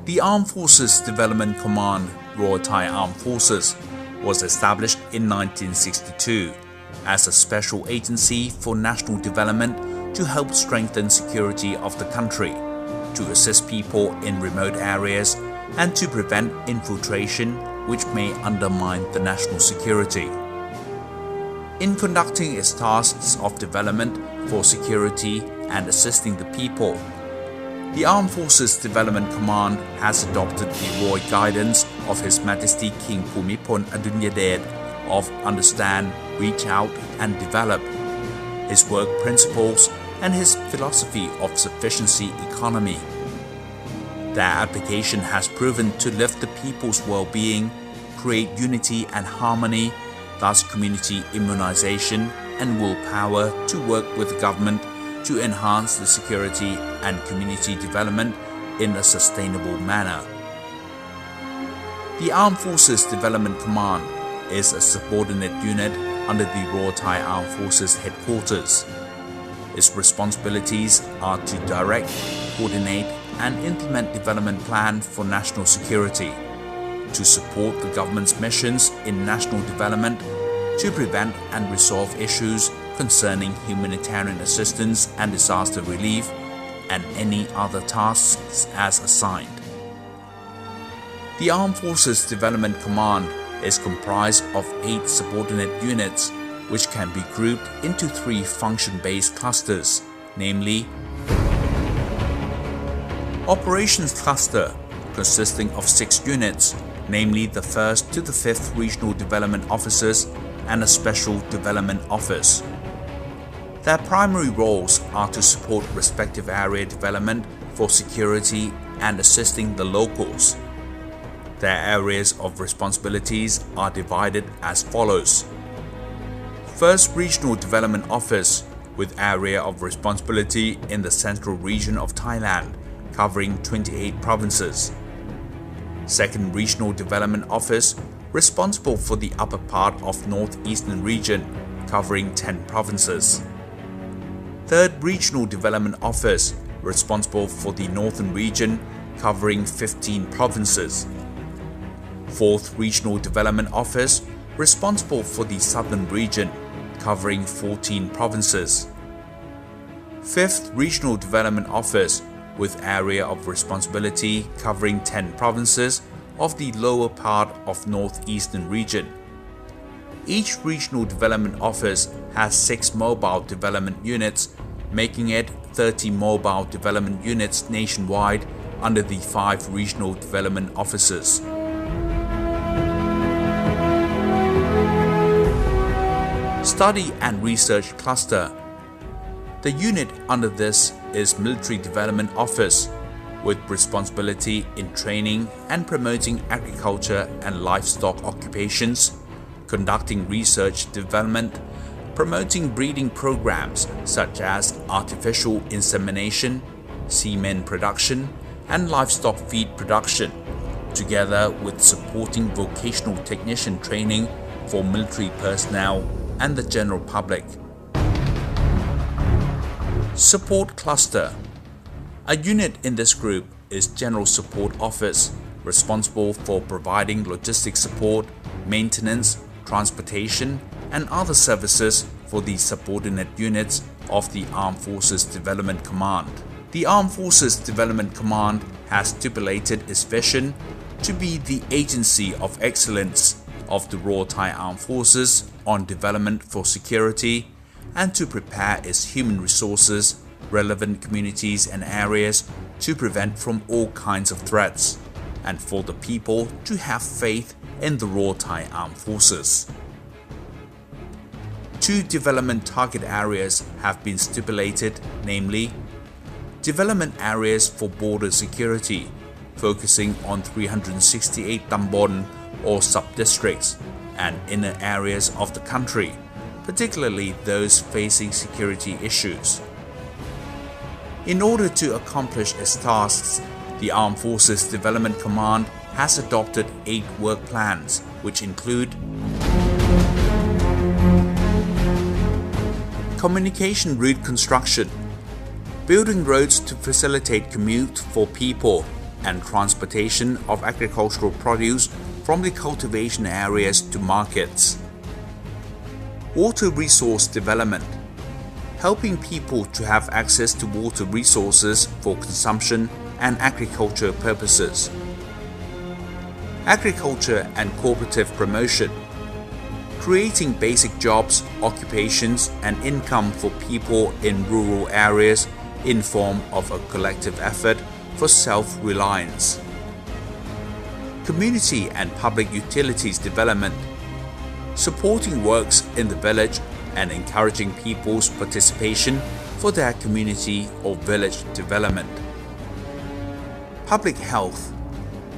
The Armed Forces Development Command, Royal Thai Armed Forces, was established in 1962 as a special agency for national development to help strengthen security of the country, to assist people in remote areas, and to prevent infiltration which may undermine the national security. In conducting its tasks of development for security and assisting the people, the Armed Forces Development Command has adopted the royal guidance of His Majesty King Bhumibol Adulyadej of Understand, Reach Out and Develop, his work principles and his philosophy of sufficiency economy. Their application has proven to lift the people's well-being, create unity and harmony, thus community immunization and willpower to work with the government to enhance the security and community development in a sustainable manner. The Armed Forces Development Command is a subordinate unit under the Royal Thai Armed Forces Headquarters. Its responsibilities are to direct, coordinate and implement development plans for national security, to support the government's missions in national development, to prevent and resolve issues concerning humanitarian assistance and disaster relief, and any other tasks as assigned. The Armed Forces Development Command is comprised of 8 subordinate units, which can be grouped into 3 function-based clusters, namely Operations Cluster, consisting of 6 units, namely the 1st to the 5th Regional Development Officers and a Special Development Office. Their primary roles are to support respective area development for security and assisting the locals. Their areas of responsibilities are divided as follows. 1st Regional Development Office, with area of responsibility in the central region of Thailand, covering 28 provinces. 2nd Regional Development Office, responsible for the upper part of northeastern region, covering 10 provinces. 3rd Regional Development Office, responsible for the northern region, covering 15 provinces. 4th Regional Development Office, responsible for the southern region, covering 14 provinces. 5th Regional Development Office, with area of responsibility covering 10 provinces of the lower part of northeastern region. Each Regional Development Office has 6 mobile development units, making it 30 mobile development units nationwide under the 5 Regional Development Offices. Study and Research Cluster. The unit under this is Military Development Office, with responsibility in training and promoting agriculture and livestock occupations, conducting research development, promoting breeding programs such as artificial insemination, semen production, and livestock feed production, together with supporting vocational technician training for military personnel and the general public. Support Cluster. A unit in this group is General Support Office, responsible for providing logistic support, maintenance, transportation, and other services for the subordinate units of the Armed Forces Development Command. The Armed Forces Development Command has stipulated its vision to be the agency of excellence of the Royal Thai Armed Forces on development for security, and to prepare its human resources, relevant communities and areas to prevent from all kinds of threats, and for the people to have faith in the Royal Thai Armed Forces. 2 development target areas have been stipulated, namely development areas for border security, focusing on 368 tambon or sub-districts and inner areas of the country, particularly those facing security issues. In order to accomplish its tasks, the Armed Forces Development Command has adopted 8 work plans, which include communication route construction, building roads to facilitate commute for people, and transportation of agricultural produce from the cultivation areas to markets. Water resource development, helping people to have access to water resources for consumption and agriculture purposes. Agriculture and cooperative promotion, creating basic jobs, occupations, and income for people in rural areas in form of a collective effort for self-reliance. Community and public utilities development, supporting works in the village and encouraging people's participation for their community or village development. Public health,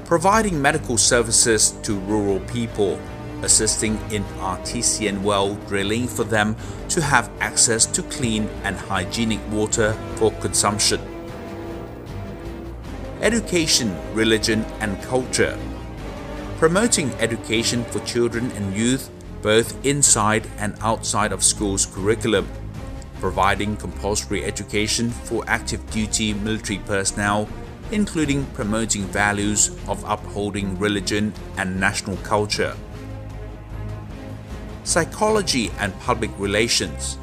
providing medical services to rural people, assisting in artesian well drilling for them to have access to clean and hygienic water for consumption. Education, religion, and culture, promoting education for children and youth both inside and outside of school's curriculum, providing compulsory education for active duty military personnel, including promoting values of upholding religion and national culture. Psychology and public relations,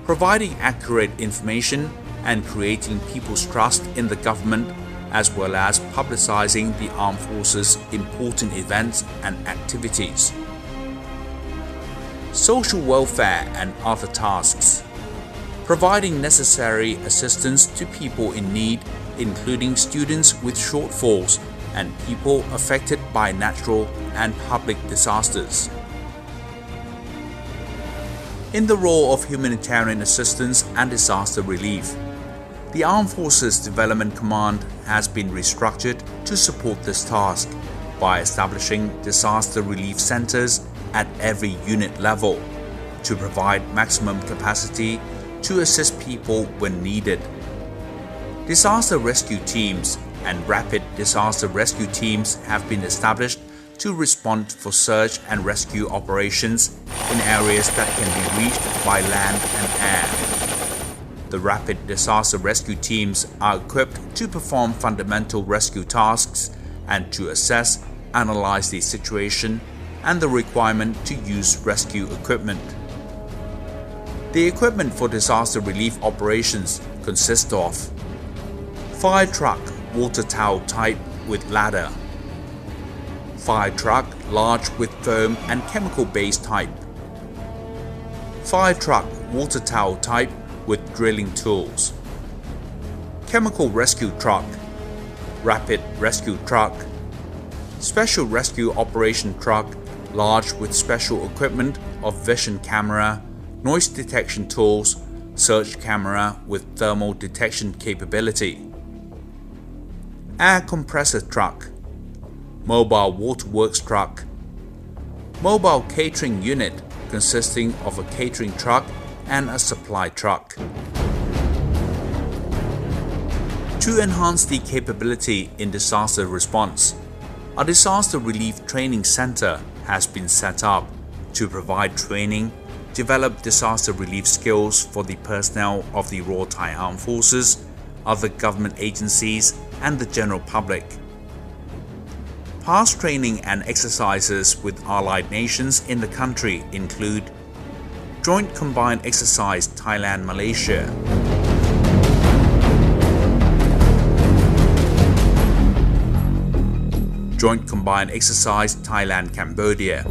providing accurate information and creating people's trust in the government, as well as publicizing the armed forces' important events and activities. Social welfare and other tasks, providing necessary assistance to people in need, including students with shortfalls and people affected by natural and public disasters. In the role of humanitarian assistance and disaster relief, the Armed Forces Development Command has been restructured to support this task by establishing disaster relief centers at every unit level to provide maximum capacity to assist people when needed. Disaster rescue teams and rapid disaster rescue teams have been established to respond for search and rescue operations in areas that can be reached by land and air. The rapid disaster rescue teams are equipped to perform fundamental rescue tasks and to assess, analyze the situation and the requirement to use rescue equipment. The equipment for disaster relief operations consists of fire truck water tower type with ladder, fire truck large with foam and chemical base type, fire truck water tower type with drilling tools, chemical rescue truck, rapid rescue truck, special rescue operation truck large with special equipment of vision camera, noise detection tools, search camera with thermal detection capability, air compressor truck, mobile waterworks truck, mobile catering unit consisting of a catering truck and a supply truck. To enhance the capability in disaster response, a disaster relief training center has been set up to provide training, develop disaster relief skills for the personnel of the Royal Thai Armed Forces, other government agencies, and the general public. Past training and exercises with allied nations in the country include Joint Combined Exercise Thailand-Malaysia, Joint Combined Exercise Thailand-Cambodia,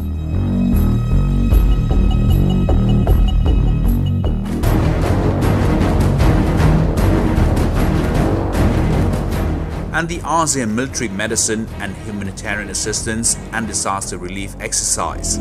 and the ASEAN Military Medicine and Humanitarian Assistance and Disaster Relief Exercise.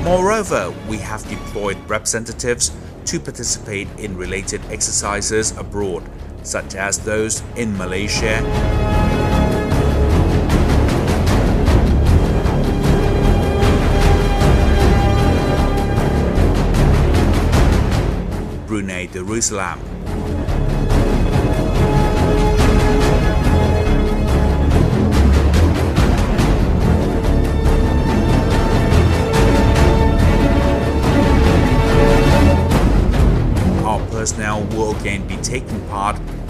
Moreover, we have deployed representatives to participate in related exercises abroad, such as those in Malaysia, Brunei Darussalam,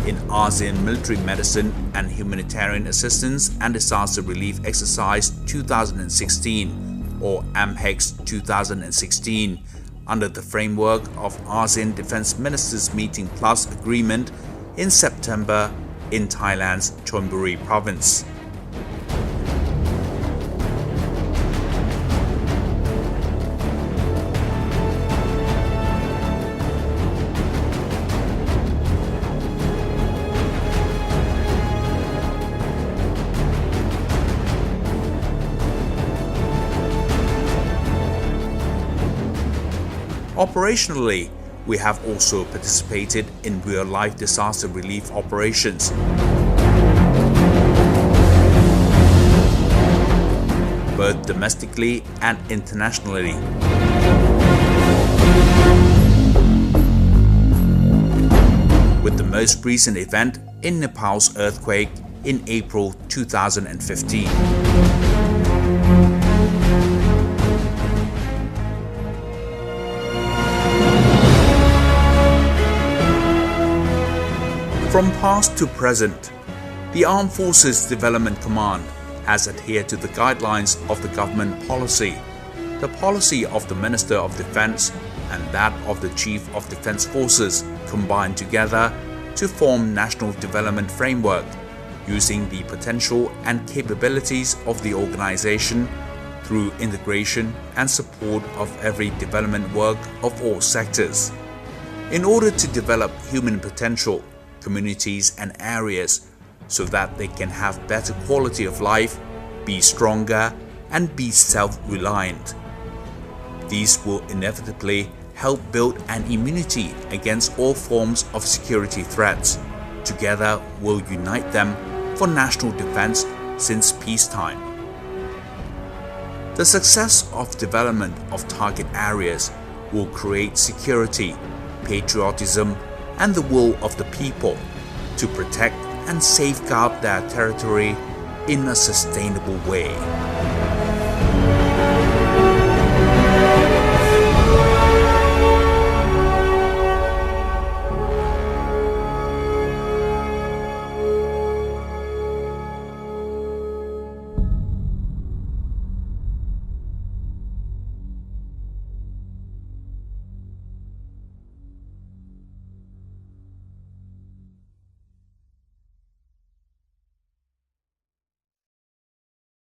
in ASEAN Military Medicine and Humanitarian Assistance and Disaster Relief Exercise 2016 or AMHEX 2016 under the framework of ASEAN Defense Ministers Meeting Plus Agreement in September in Thailand's Chonburi province. Operationally, we have also participated in real-life disaster relief operations. Both domestically and internationally. With the most recent event in Nepal's earthquake in April 2015. From past to present, the Armed Forces Development Command has adhered to the guidelines of the government policy, the policy of the Minister of Defense and that of the Chief of Defense Forces combined together to form National Development Framework, using the potential and capabilities of the organization through integration and support of every development work of all sectors. In order to develop human potential, communities and areas so that they can have better quality of life, be stronger and be self-reliant. These will inevitably help build an immunity against all forms of security threats. Together will unite them for national defense since peacetime. The success of development of target areas will create security, patriotism and the will of the people to protect and safeguard their territory in a sustainable way.